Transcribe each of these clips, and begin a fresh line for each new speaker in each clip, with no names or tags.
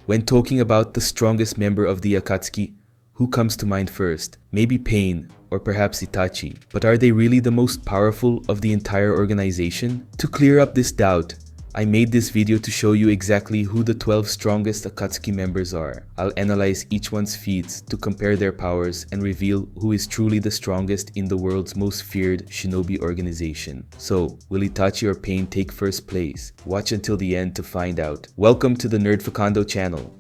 When talking about the strongest member of the Akatsuki, who comes to mind first? Maybe Pain, or perhaps Itachi. But are they really the most powerful of the entire organization? To clear up this doubt, I made this video to show you exactly who the 12 strongest Akatsuki members are. I'll analyze each one's feats to compare their powers and reveal who is truly the strongest in the world's most feared shinobi organization. So, will Itachi or Pain take first place? Watch until the end to find out. Welcome to the Nerd Facundo channel.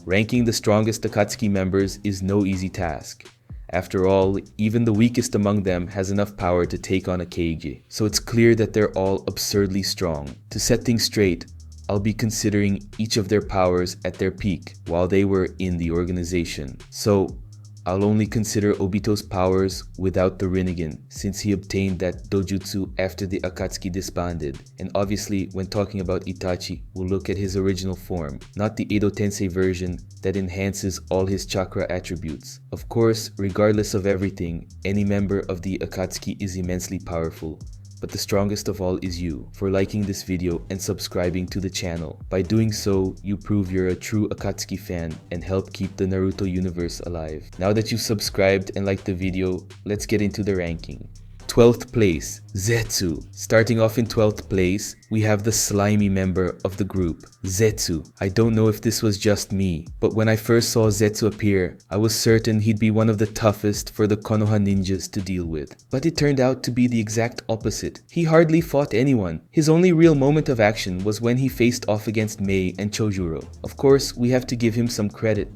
Ranking the strongest Akatsuki members is no easy task. After all, even the weakest among them has enough power to take on a Keiji, so it's clear that they're all absurdly strong. To set things straight, I'll be considering each of their powers at their peak while they were in the organization. So, I'll only consider Obito's powers without the Rinnegan, since he obtained that dojutsu after the Akatsuki disbanded. And obviously, when talking about Itachi, we'll look at his original form, not the Edo Tensei version that enhances all his chakra attributes. Of course, regardless of everything, any member of the Akatsuki is immensely powerful. But the strongest of all is you, for liking this video and subscribing to the channel. By doing so, you prove you're a true Akatsuki fan and help keep the Naruto universe alive. Now that you've subscribed and liked the video, let's get into the ranking. 12th place, Zetsu. Starting off in 12th place, we have the slimy member of the group, Zetsu. I don't know if this was just me, but when I first saw Zetsu appear, I was certain he'd be one of the toughest for the Konoha ninjas to deal with. But it turned out to be the exact opposite. He hardly fought anyone. His only real moment of action was when he faced off against Mei and Chojuro. Of course, we have to give him some credit.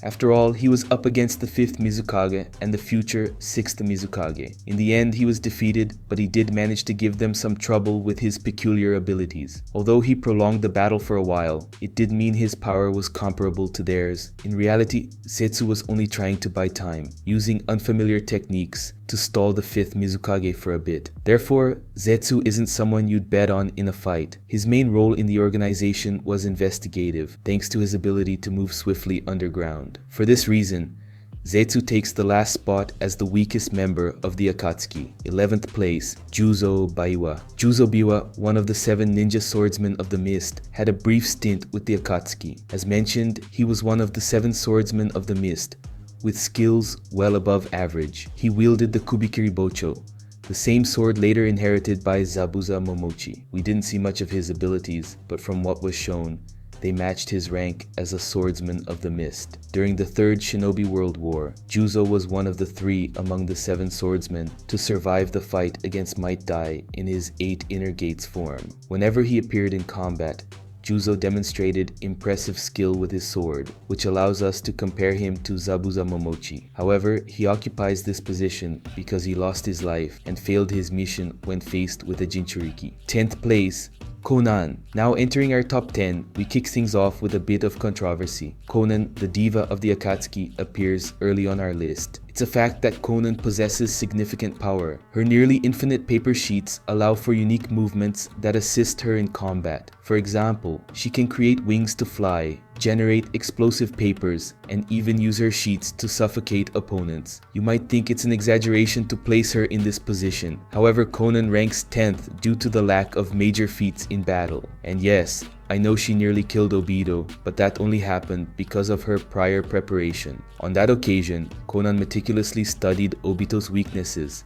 After all, he was up against the 5th Mizukage and the future 6th Mizukage. In the end, he was defeated, but he did manage to give them some trouble with his peculiar abilities. Although he prolonged the battle for a while, it did mean his power was comparable to theirs. In reality, Zetsu was only trying to buy time, using unfamiliar techniques to stall the 5th Mizukage for a bit. Therefore, Zetsu isn't someone you'd bet on in a fight. His main role in the organization was investigative, thanks to his ability to move swiftly underground. For this reason, Zetsu takes the last spot as the weakest member of the Akatsuki. 11th place, Juzo Baiwa. Juzo Biwa, one of the 7 ninja swordsmen of the Mist, had a brief stint with the Akatsuki. As mentioned, he was one of the 7 swordsmen of the Mist, with skills well above average. He wielded the Kubikiri Bocho, the same sword later inherited by Zabuza Momochi. We didn't see much of his abilities, but from what was shown, they matched his rank as a swordsman of the Mist. During the 3rd Shinobi World War, Juzo was one of the 3 among the 7 swordsmen to survive the fight against Might Dai in his 8 Inner Gates form. Whenever he appeared in combat, Juzo demonstrated impressive skill with his sword, which allows us to compare him to Zabuza Momochi. However, he occupies this position because he lost his life and failed his mission when faced with a Jinchuriki. 10th place, Konan. Now entering our top 10, we kick things off with a bit of controversy. Konan, the diva of the Akatsuki, appears early on our list. It's a fact that Konan possesses significant power. Her nearly infinite paper sheets allow for unique movements that assist her in combat. For example, she can create wings to fly, generate explosive papers, and even use her sheets to suffocate opponents. You might think it's an exaggeration to place her in this position. However, Konan ranks 10th due to the lack of major feats in battle. And yes, I know she nearly killed Obito, but that only happened because of her prior preparation. On that occasion, Konan meticulously studied Obito's weaknesses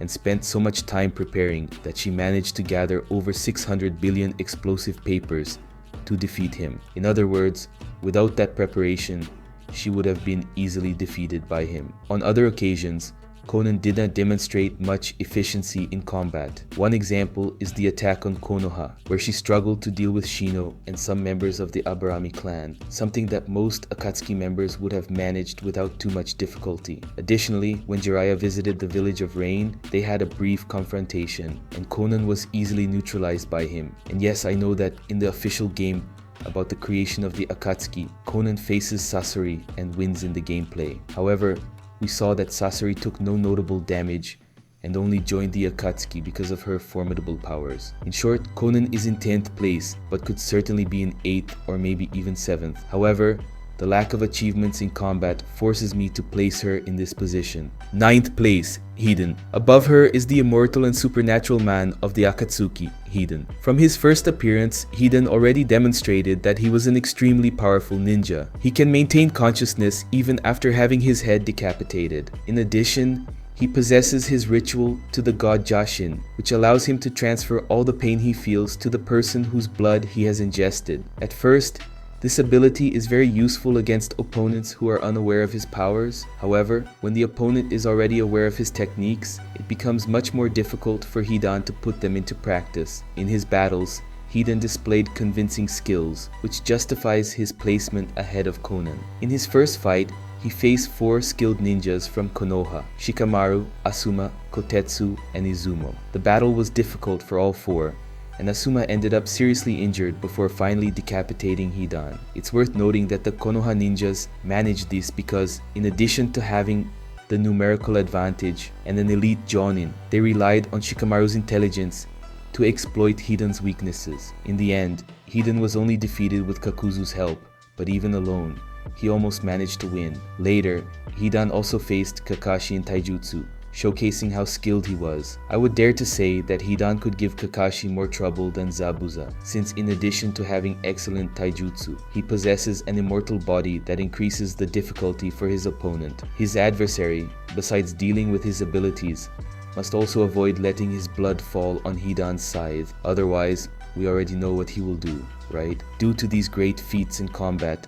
and spent so much time preparing that she managed to gather over 600 billion explosive papers to defeat him. In other words, without that preparation, she would have been easily defeated by him. On other occasions, Konan did not demonstrate much efficiency in combat. One example is the attack on Konoha, where she struggled to deal with Shino and some members of the Aburami clan, something that most Akatsuki members would have managed without too much difficulty. Additionally, when Jiraiya visited the village of Rain, they had a brief confrontation, and Konan was easily neutralized by him. And yes, I know that in the official game about the creation of the Akatsuki, Konan faces Sasori and wins in the gameplay. However, we saw that Sasori took no notable damage and only joined the Akatsuki because of her formidable powers. In short, Konan is in 10th place, but could certainly be in 8th or maybe even 7th. However, the lack of achievements in combat forces me to place her in this position. 9th place, Hiden. Above her is the immortal and supernatural man of the Akatsuki, Hiden. From his first appearance, Hiden already demonstrated that he was an extremely powerful ninja. He can maintain consciousness even after having his head decapitated. In addition, he possesses his ritual to the god Jashin, which allows him to transfer all the pain he feels to the person whose blood he has ingested. At first, this ability is very useful against opponents who are unaware of his powers. However, when the opponent is already aware of his techniques, it becomes much more difficult for Hidan to put them into practice. In his battles, Hiden displayed convincing skills, which justifies his placement ahead of Conan. In his first fight, he faced 4 skilled ninjas from Konoha: Shikamaru, Asuma, Kotetsu, and Izumo. The battle was difficult for all 4, and Asuma ended up seriously injured before finally decapitating Hidan. It's worth noting that the Konoha ninjas managed this because, in addition to having the numerical advantage and an elite jonin, they relied on Shikamaru's intelligence to exploit Hidan's weaknesses. In the end, Hidan was only defeated with Kakuzu's help, but even alone, he almost managed to win. Later, Hidan also faced Kakashi in taijutsu, showcasing how skilled he was. I would dare to say that Hidan could give Kakashi more trouble than Zabuza, since in addition to having excellent taijutsu, he possesses an immortal body that increases the difficulty for his opponent. His adversary, besides dealing with his abilities, must also avoid letting his blood fall on Hidan's scythe, otherwise we already know what he will do, right? Due to these great feats in combat,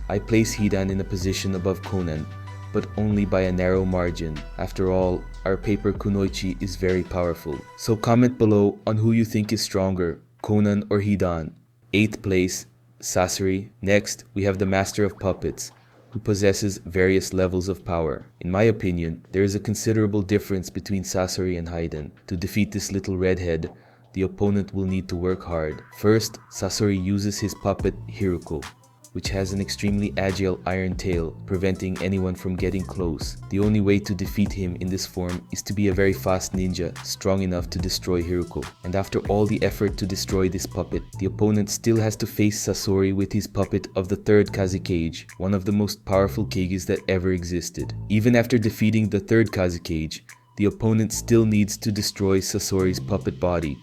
I place Hidan in a position above Conan, but only by a narrow margin. After all, our paper kunoichi is very powerful. So comment below on who you think is stronger, Conan or Hidan. 8th place, Sasori. Next, we have the Master of Puppets, who possesses various levels of power. In my opinion, there is a considerable difference between Sasori and Haiden. To defeat this little redhead, the opponent will need to work hard. First, Sasori uses his puppet Hiruko, which has an extremely agile iron tail, preventing anyone from getting close. The only way to defeat him in this form is to be a very fast ninja, strong enough to destroy Hiruko. And after all the effort to destroy this puppet, the opponent still has to face Sasori with his puppet of the 3rd Kazekage, one of the most powerful kages that ever existed. Even after defeating the 3rd Kazekage, the opponent still needs to destroy Sasori's puppet body,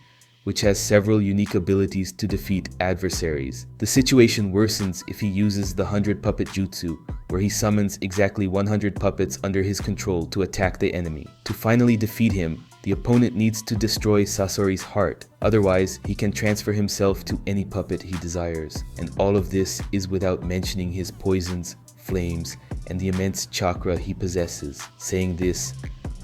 which has several unique abilities to defeat adversaries. The situation worsens if he uses the 100 puppet jutsu, where he summons exactly 100 puppets under his control to attack the enemy. To finally defeat him, the opponent needs to destroy Sasori's heart, otherwise he can transfer himself to any puppet he desires. And all of this is without mentioning his poisons, flames, and the immense chakra he possesses. Saying this,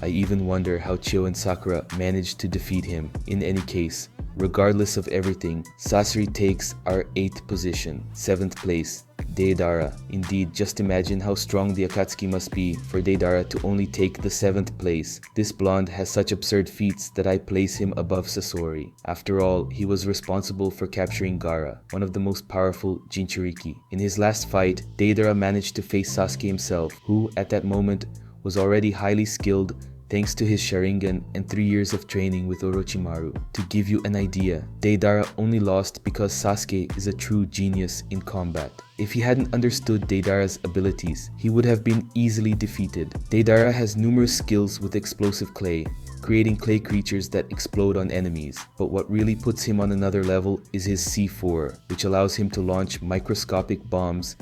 I even wonder how Chio and Sakura managed to defeat him. In any case, regardless of everything, Sasori takes our 8th position. 7th place, Deidara. Indeed, just imagine how strong the Akatsuki must be for Deidara to only take the 7th place. This blonde has such absurd feats that I place him above Sasori. After all, he was responsible for capturing Gaara, one of the most powerful Jinchuriki. In his last fight, Deidara managed to face Sasuke himself, who at that moment was already highly skilled thanks to his Sharingan and 3 years of training with Orochimaru. To give you an idea, Deidara only lost because Sasuke is a true genius in combat. If he hadn't understood Deidara's abilities, he would have been easily defeated. Deidara has numerous skills with explosive clay, creating clay creatures that explode on enemies. But what really puts him on another level is his C4, which allows him to launch microscopic bombs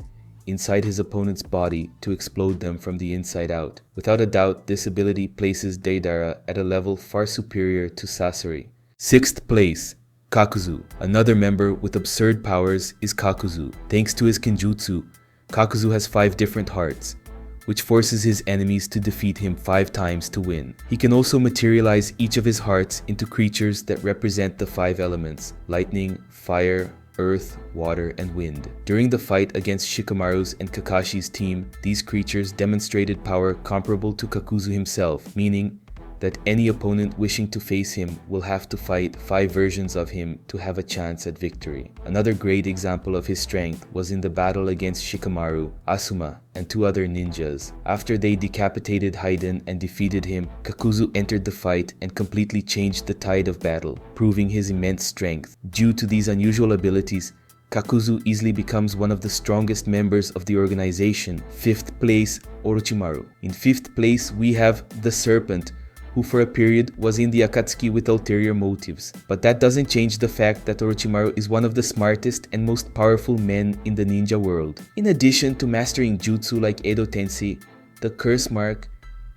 inside his opponent's body to explode them from the inside out. Without a doubt, this ability places Deidara at a level far superior to Sasori. 6th place, Kakuzu. Another member with absurd powers is Kakuzu. Thanks to his Kenjutsu, Kakuzu has 5 different hearts, which forces his enemies to defeat him 5 times to win. He can also materialize each of his hearts into creatures that represent the 5 elements: lightning, fire, earth, water, and wind. During the fight against Shikamaru's and Kakashi's team, these creatures demonstrated power comparable to Kakuzu himself, meaning that any opponent wishing to face him will have to fight 5 versions of him to have a chance at victory. Another great example of his strength was in the battle against Shikamaru, Asuma, and 2 other ninjas. After they decapitated Haiden and defeated him, Kakuzu entered the fight and completely changed the tide of battle, proving his immense strength. Due to these unusual abilities, Kakuzu easily becomes one of the strongest members of the organization. 5th place, Orochimaru. In 5th place, we have the Serpent, who for a period was in the Akatsuki with ulterior motives. But that doesn't change the fact that Orochimaru is one of the smartest and most powerful men in the ninja world. In addition to mastering jutsu like Edo Tensei, the Curse Mark,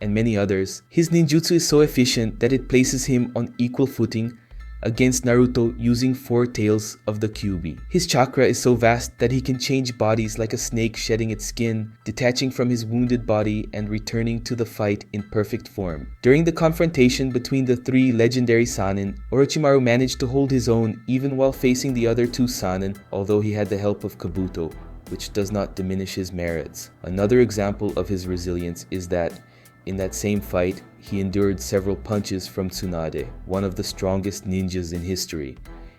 and many others, his ninjutsu is so efficient that it places him on equal footing against Naruto using 4 tails of the Kyuubi. His chakra is so vast that he can change bodies like a snake shedding its skin, detaching from his wounded body and returning to the fight in perfect form. During the confrontation between the 3 legendary Sannin, Orochimaru managed to hold his own even while facing the other 2 Sannin, although he had the help of Kabuto, which does not diminish his merits. Another example of his resilience is that in that same fight, he endured several punches from Tsunade, one of the strongest ninjas in history.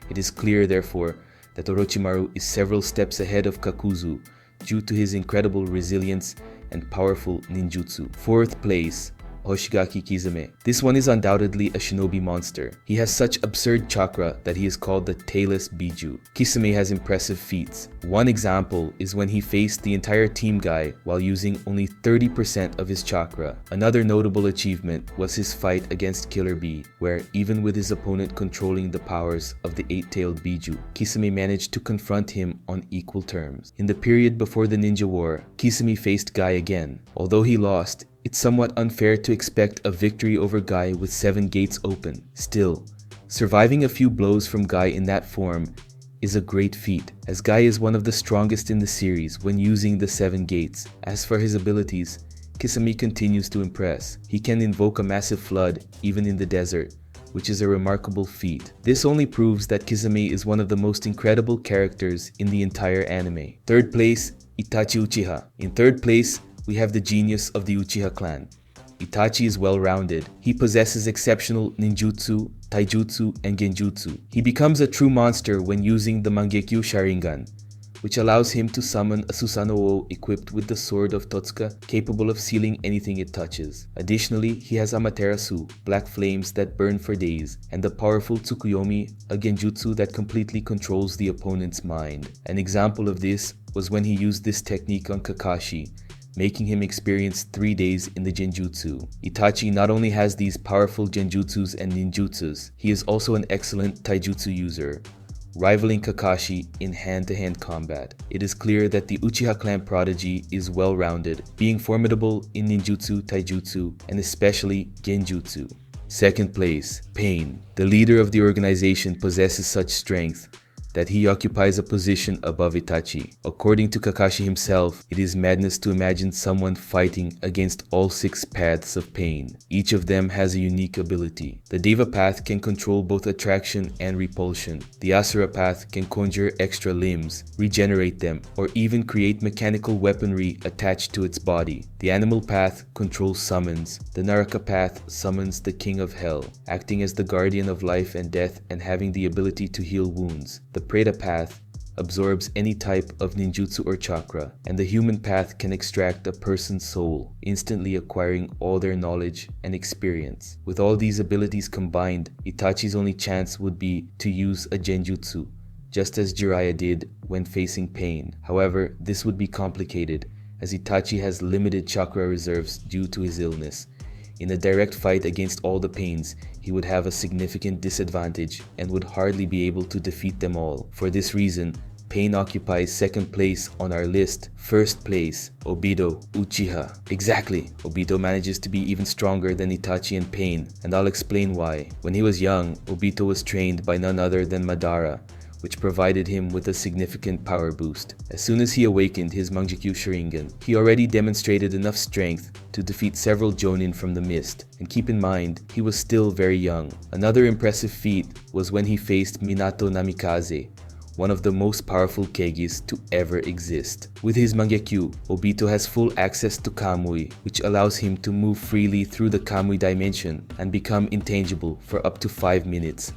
It is clear, therefore, that Orochimaru is several steps ahead of Kakuzu due to his incredible resilience and powerful ninjutsu. 4th place, Hoshigaki Kisame. This one is undoubtedly a shinobi monster. He has such absurd chakra that he is called the Tailless Biju. Kisame has impressive feats. One example is when he faced the entire team guy while using only 30% of his chakra. Another notable achievement was his fight against Killer Bee, where even with his opponent controlling the powers of the 8-tailed Biju, Kisame managed to confront him on equal terms. In the period before the Ninja War, Kisame faced Guy again. Although he lost, it's somewhat unfair to expect a victory over Guy with 7 gates open. Still, surviving a few blows from Guy in that form is a great feat, as Guy is one of the strongest in the series when using the 7 gates. As for his abilities, Kisame continues to impress. He can invoke a massive flood even in the desert, which is a remarkable feat. This only proves that Kisame is one of the most incredible characters in the entire anime. 3rd place, Itachi Uchiha. In 3rd place, we have the genius of the Uchiha clan. Itachi is well-rounded. He possesses exceptional ninjutsu, taijutsu, and genjutsu. He becomes a true monster when using the Mangekyo Sharingan, which allows him to summon a Susanoo equipped with the sword of Totsuka, capable of sealing anything it touches. Additionally, he has Amaterasu, black flames that burn for days, and the powerful Tsukuyomi, a genjutsu that completely controls the opponent's mind. An example of this was when he used this technique on Kakashi, making him experience 3 days in the genjutsu. Itachi not only has these powerful genjutsus and ninjutsus, he is also an excellent taijutsu user, rivaling Kakashi in hand-to-hand combat. It is clear that the Uchiha clan prodigy is well-rounded, being formidable in ninjutsu, taijutsu, and especially genjutsu. 2nd place, Pain. The leader of the organization possesses such strength that he occupies a position above Itachi. According to Kakashi himself, it is madness to imagine someone fighting against all 6 paths of pain. Each of them has a unique ability. The Deva path can control both attraction and repulsion. The Asura path can conjure extra limbs, regenerate them, or even create mechanical weaponry attached to its body. The Animal path controls summons. The Naraka path summons the King of Hell, acting as the guardian of life and death and having the ability to heal wounds. The Preta path absorbs any type of ninjutsu or chakra, and the Human path can extract a person's soul, instantly acquiring all their knowledge and experience. With all these abilities combined, Itachi's only chance would be to use a genjutsu, just as Jiraiya did when facing Pain. However, this would be complicated, as Itachi has limited chakra reserves due to his illness. In a direct fight against all the Pains, he would have a significant disadvantage and would hardly be able to defeat them all. For this reason, Pain occupies 2nd place on our list. 1st place, Obito Uchiha. Exactly, Obito manages to be even stronger than Itachi and Pain, and I'll explain why. When he was young, Obito was trained by none other than Madara, which provided him with a significant power boost. As soon as he awakened his Mangekyo Sharingan, he already demonstrated enough strength to defeat several Jonin from the mist, and keep in mind, he was still very young. Another impressive feat was when he faced Minato Namikaze, one of the most powerful Kegis to ever exist. With his Mangekyo, Obito has full access to Kamui, which allows him to move freely through the Kamui dimension and become intangible for up to 5 minutes,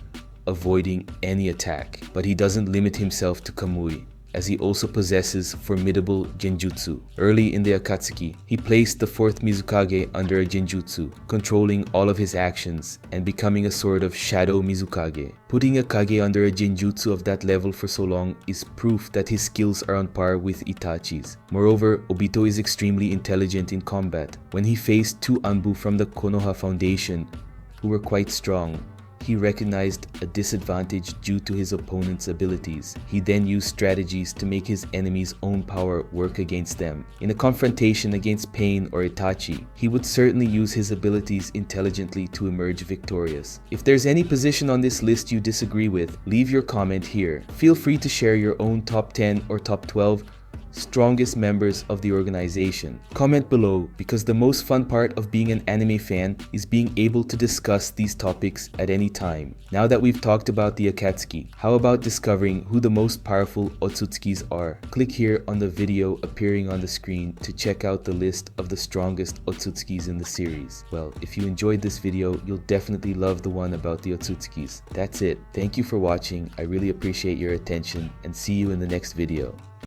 avoiding any attack. But he doesn't limit himself to Kamui. as he also possesses formidable genjutsu. Early in the Akatsuki, he placed the 4th Mizukage under a genjutsu, controlling all of his actions and becoming a sort of shadow Mizukage. Putting a Kage under a genjutsu of that level for so long is proof that his skills are on par with Itachi's. Moreover, Obito is extremely intelligent in combat. When he faced 2 Anbu from the Konoha Foundation, who were quite strong, he recognized a disadvantage due to his opponent's abilities. He then used strategies to make his enemy's own power work against them. In a confrontation against Pain or Itachi, he would certainly use his abilities intelligently to emerge victorious. If there's any position on this list you disagree with, leave your comment here. Feel free to share your own top 10 or top 12 strongest members of the organization. Comment below, because the most fun part of being an anime fan is being able to discuss these topics at any time. Now that we've talked about the Akatsuki, how about discovering who the most powerful Otsutsukis are? Click here on the video appearing on the screen to check out the list of the strongest Otsutsukis in the series. Well, if you enjoyed this video, you'll definitely love the one about the Otsutsukis. That's it. Thank you for watching. I really appreciate your attention and see you in the next video.